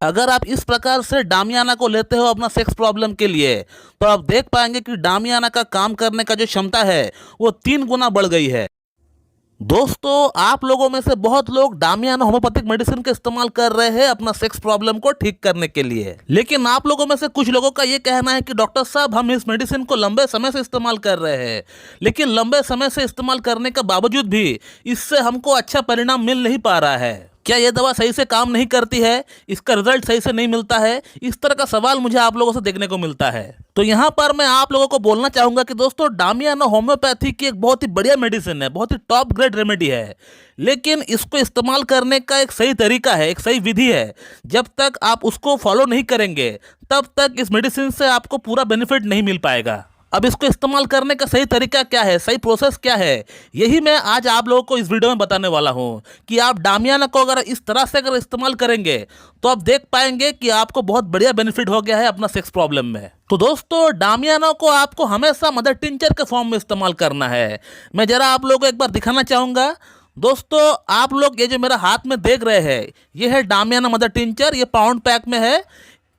अगर आप इस प्रकार से डामियाना को लेते हो अपना सेक्स प्रॉब्लम के लिए, तो आप देख पाएंगे कि डामियाना का काम करने का जो क्षमता है वो 3 गुना बढ़ गई है। दोस्तों, आप लोगों में से बहुत लोग डामियाना होम्योपैथिक मेडिसिन का इस्तेमाल कर रहे हैं अपना सेक्स प्रॉब्लम को ठीक करने के लिए, लेकिन आप लोगों में से कुछ लोगों का ये कहना है कि डॉक्टर साहब, हम इस मेडिसिन को लंबे समय से इस्तेमाल कर रहे हैं, लेकिन लंबे समय से इस्तेमाल करने के बावजूद भी इससे हमको अच्छा परिणाम मिल नहीं पा रहा है। क्या ये दवा सही से काम नहीं करती है? इसका रिजल्ट सही से नहीं मिलता है? इस तरह का सवाल मुझे आप लोगों से देखने को मिलता है। तो यहाँ पर मैं आप लोगों को बोलना चाहूंगा कि दोस्तों, डामियाना होम्योपैथी की एक बहुत ही बढ़िया मेडिसिन है, बहुत ही टॉप ग्रेड रेमेडी है, लेकिन इसको इस्तेमाल करने का एक सही तरीका है, एक सही विधि है। जब तक आप उसको फॉलो नहीं करेंगे तब तक इस मेडिसिन से आपको पूरा बेनिफिट नहीं मिल पाएगा। अब इसको इस्तेमाल करने का सही तरीका क्या है, सही प्रोसेस क्या है, यही मैं आज आप लोगों को इस वीडियो में बताने वाला हूं कि आप डामियाना को अगर इस तरह से अगर इस्तेमाल करेंगे तो आप देख पाएंगे कि आपको बहुत बढ़िया बेनिफिट हो गया है अपना सेक्स प्रॉब्लम में। तो दोस्तों, डामियाना को आपको हमेशा मदर टिंचर के फॉर्म में इस्तेमाल करना है। मैं जरा आप लोगों को एक बार दिखाना चाहूँगा। दोस्तों, आप लोग ये जो मेरा हाथ में देख रहे हैं, ये है डामियाना मदर टिंचर, ये पाउंड पैक में है।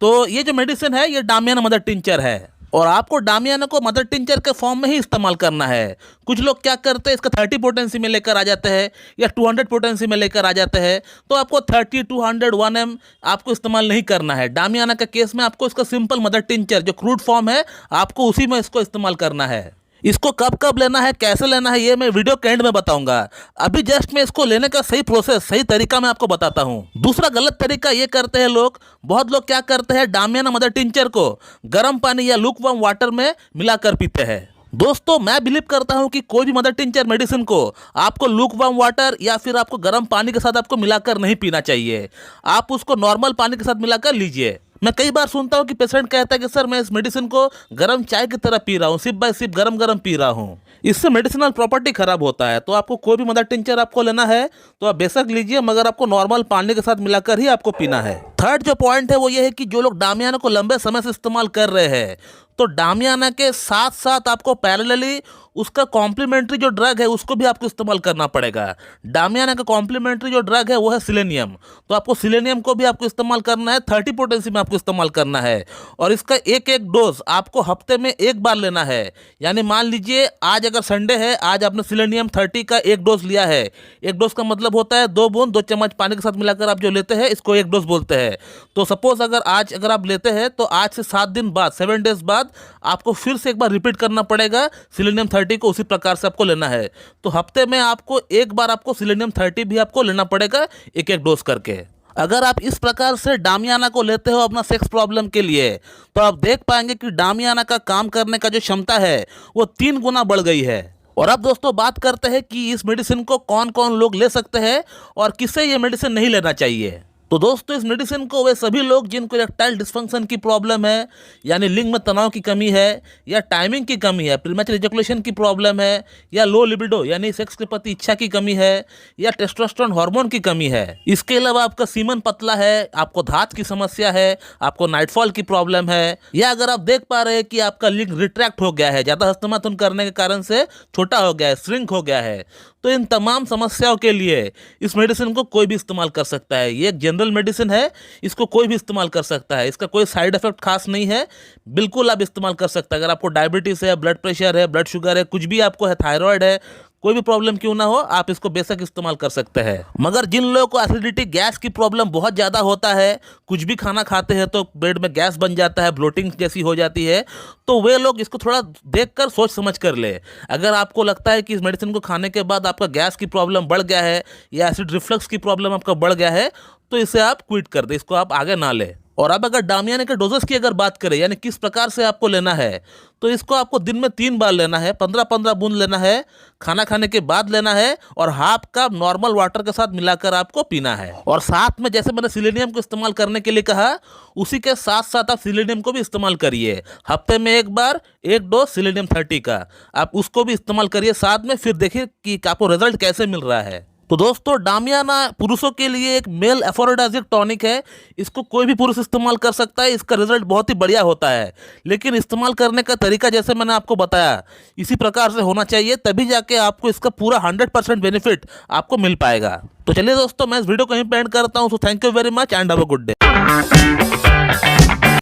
तो ये जो मेडिसिन है ये डामियाना मदर टिंचर है और आपको डामियाना को मदर टिंचर के फॉर्म में ही इस्तेमाल करना है। कुछ लोग क्या करते हैं, इसका 30 पोटेंसी में लेकर आ जाते हैं या 200 पोटेंसी में लेकर आ जाते हैं, तो आपको 30, 200, 1M आपको इस्तेमाल नहीं करना है। डामियाना के केस में आपको इसका सिंपल मदर टिंचर जो क्रूड फॉर्म है, आपको उसी में इसको इस्तेमाल करना है। इसको कब कब लेना है, कैसे लेना है, ये मैं वीडियो के एंड में बताऊंगा। अभी जस्ट मैं इसको लेने का सही प्रोसेस, सही तरीका मैं आपको बताता हूं। दूसरा गलत तरीका ये करते हैं लोग, बहुत लोग क्या करते हैं, डामियाना मदर टिंचर को गर्म पानी या लुकवार्म वाटर में मिलाकर पीते हैं। दोस्तों, मैं बिलीव करता हूं कि कोई भी मदर टिंचर मेडिसिन को आपको लुकवार्म वाटर या फिर आपको गर्म पानी के साथ आपको मिलाकर नहीं पीना चाहिए। आप उसको नॉर्मल पानी के साथ मिलाकर लीजिए। मैं कई बार सुनता हूं कि पेशेंट कहता है कि सर, मैं इस मेडिसिन को गर्म चाय की तरह पी रहा हूं, सिप बाय सिप गरम गरम पी रहा हूं, इससे मेडिसिनल प्रॉपर्टी खराब होता है। तो आपको कोई भी मदर टिंचर आपको लेना है तो आप बेशक लीजिए, मगर आपको नॉर्मल पानी के साथ मिलाकर ही आपको पीना है। थर्ड जो पॉइंट है वो ये है कि जो लोग डामियाना को लंबे समय से इस्तेमाल कर रहे हैं, तो डामियाना के साथ साथ आपको पैरेलली उसका कॉम्प्लीमेंट्री जो ड्रग है उसको भी आपको इस्तेमाल करना पड़ेगा। डामियाना का कॉम्प्लीमेंट्री जो ड्रग है वो है सिलेनियम, तो आपको सिलेनियम को भी आपको इस्तेमाल करना है, 30 पोटेंसी में आपको इस्तेमाल करना है। और इसका एक एक डोज आपको हफ्ते में एक बार लेना है। यानी मान लीजिए आज अगर संडे है, आज आपने सिलेनियम 30 का एक डोज लिया है। एक डोज का मतलब होता है 2 बूंद 2 चम्मच पानी के साथ मिलाकर आप जो लेते हैं, इसको एक डोज बोलते हैं। तो सपोज अगर आज अगर आप लेते हैं तो आज से 7 दिन बाद, 7 डेज बाद आपको फिर से एक बार रिपीट करना पड़ेगा सिलेनियम 30 को, उसी प्रकार से आपको लेना है। तो हफ्ते में आपको एक बार आपको सिलेनियम 30 भी आपको लेना पड़ेगा, एक एक डोज करके। अगर आप इस प्रकार से डामियाना को लेते हो अपना सेक्स प्रॉब्लम के लिए, तो आप देख पाएंगे कि डामियाना का काम करने का जो क्षमता है वो 3 गुना बढ़ गई है। और अब दोस्तों, बात करते हैं कि इस मेडिसिन को कौन कौन लोग ले सकते हैं और किसे ये मेडिसिन नहीं लेना चाहिए। तो दोस्तों, इस मेडिसिन को वे सभी लोग जिनको इरेक्टाइल डिस्फंक्शन की प्रॉब्लम है, यानी लिंग में तनाव की कमी है, या टाइमिंग की कमी है, प्रीमैचुर इजैकुलेशन की प्रॉब्लम है, या लो लिबिडो यानी सेक्स के प्रति इच्छा की कमी है, या टेस्टोस्टेरोन हार्मोन की कमी है। इसके अलावा आपका सीमन पतला है, आपको धात की समस्या है, आपको नाइटफॉल की प्रॉब्लम है, या अगर आप देख पा रहे हैं कि आपका लिंग रिट्रैक्ट हो गया है, ज़्यादा हस्तमैथुन करने के कारण से छोटा हो गया है, श्रिंक हो गया है, तो इन तमाम समस्याओं के लिए इस मेडिसिन को कोई भी इस्तेमाल कर सकता है। ये एक जनरल मेडिसिन है, इसको कोई भी इस्तेमाल कर सकता है। इसका कोई साइड इफेक्ट खास नहीं है, बिल्कुल आप इस्तेमाल कर सकते हैं। अगर आपको डायबिटीज़ है, ब्लड प्रेशर है, ब्लड शुगर है, कुछ भी आपको है, थायराइड है, कोई भी प्रॉब्लम क्यों ना हो, आप इसको बेशक इस्तेमाल कर सकते हैं। मगर जिन लोगों को एसिडिटी, गैस की प्रॉब्लम बहुत ज़्यादा होता है, कुछ भी खाना खाते हैं तो पेट में गैस बन जाता है, ब्लोटिंग जैसी हो जाती है, तो वे लोग इसको थोड़ा देखकर सोच समझ कर ले। अगर आपको लगता है कि इस मेडिसिन को खाने के बाद आपका गैस की प्रॉब्लम बढ़ गया है या एसिड रिफ्लक्स की प्रॉब्लम आपका बढ़ गया है, तो इसे आप क्विट कर दें, इसको आप आगे ना लें। और अब अगर डामियाना के डोजेस की अगर बात करें, यानी किस प्रकार से आपको लेना है, तो इसको आपको दिन में 3 बार लेना है, 15-15 बूंद लेना है, खाना खाने के बाद लेना है, और हाफ कप नॉर्मल वाटर के साथ मिलाकर आपको पीना है। और साथ में जैसे मैंने सिलेनियम को इस्तेमाल करने के लिए कहा, उसी के साथ साथ आप सिलेनियम को भी इस्तेमाल करिए। हफ्ते में एक बार एक डोज सिलेनियम 30 का आप उसको भी इस्तेमाल करिए साथ में, फिर देखिए कि आपको रिजल्ट कैसे मिल रहा है। तो दोस्तों, डामियाना पुरुषों के लिए एक मेल एफोरोडाइजिक टॉनिक है। इसको कोई भी पुरुष इस्तेमाल कर सकता है, इसका रिजल्ट बहुत ही बढ़िया होता है, लेकिन इस्तेमाल करने का तरीका जैसे मैंने आपको बताया इसी प्रकार से होना चाहिए, तभी जाके आपको इसका पूरा 100% बेनिफिट आपको मिल पाएगा। तो चलिए दोस्तों, मैं इस वीडियो को यहीं पे एंड करता हूँ। So thank you very much and have a good day.